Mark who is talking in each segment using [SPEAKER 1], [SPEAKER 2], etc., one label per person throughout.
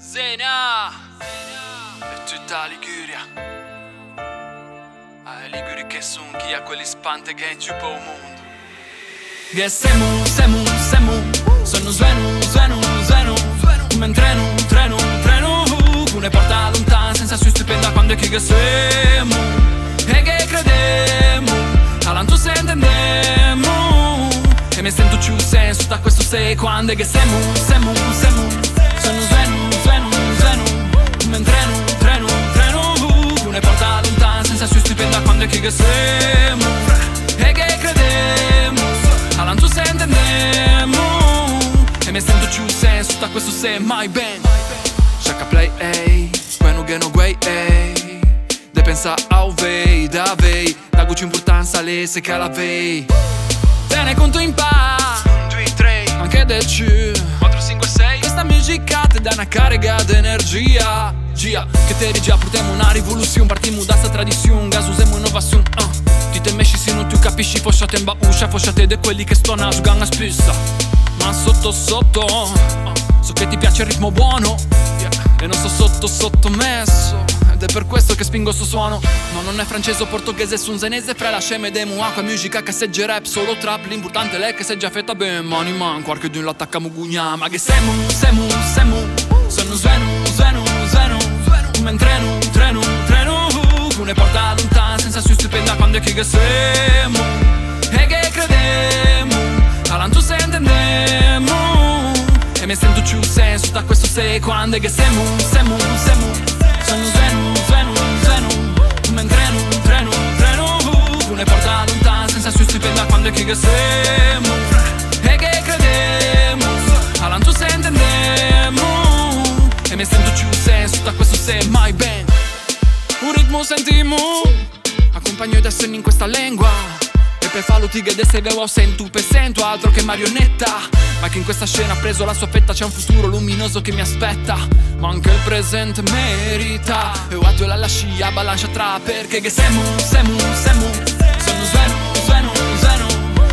[SPEAKER 1] Zena e tutta Liguria. A Liguri che son chi ha quelli spante che in giù po' o mondo. Che semu sono svenu come un treno che ne porta lontano senza su stipenda quando è che semu e che credemo all'anto se intendemo e mi sento più senso da questo se quando è che semu sono svenu come un treno che ne porta lontano senza su stipenda quando è che semu e che credemo all'anto se intendemo e mi sento più senso da questo se mai ben Shaka play, ey, quando geno guay, ey de pensa au vei, da vei da gucci importanza le se che la vei te ne conto in pa 1, 2, 3 anche del C 4, 5, 6 questa musica te dà una carica d'energia Gia, che te già portiamo una rivoluzione partiamo da sta tradizione gas usiamo innovazione ti te mesci se non tu capisci fosciate in bauscia fosciate de quelli che suona su ganga spissa ma sotto so che ti piace il ritmo buono e non so sottomesso ed è per questo che spingo sto suono ma non è francese o portoghese sunzenese fra la sceme demo acqua musica che segge rap solo trap l'importante è che se già fetta ben mani man qualche di un l'attacca mugugna ma che semu sono svenu come un treno che ne porta lontano senza su stipenda quando è che semu e che credemo all'anto se intendemo e mi sento più senso da questo se quando è che semu sono svenu come un treno che ne porta lontano senza su stipenda quando è che semu e che credemo all'anto se intendemo e mi sento più senso da questo se mai ben un ritmo sentimo accompagno ad essere in questa lingua e per farlo ti che se vedo sento per cento altro che marionetta ma che in questa scena ha preso la sua fetta c'è un futuro luminoso che mi aspetta ma anche il presente merita e guardo la scia balancia tra perché che semu sono svenu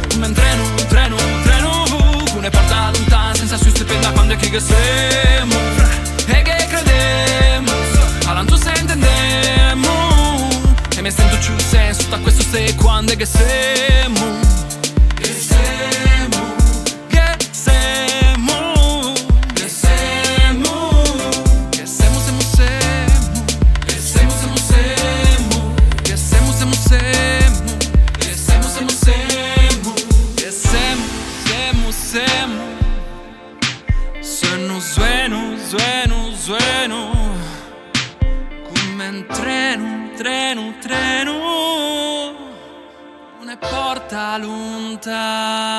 [SPEAKER 1] come un treno che ne porta lontano senza su stipenda quando è che semu e che credemo all'anto se intendemo e mi sento più senso da questo se quando è che semu sono svenu come un treno ne porta lontano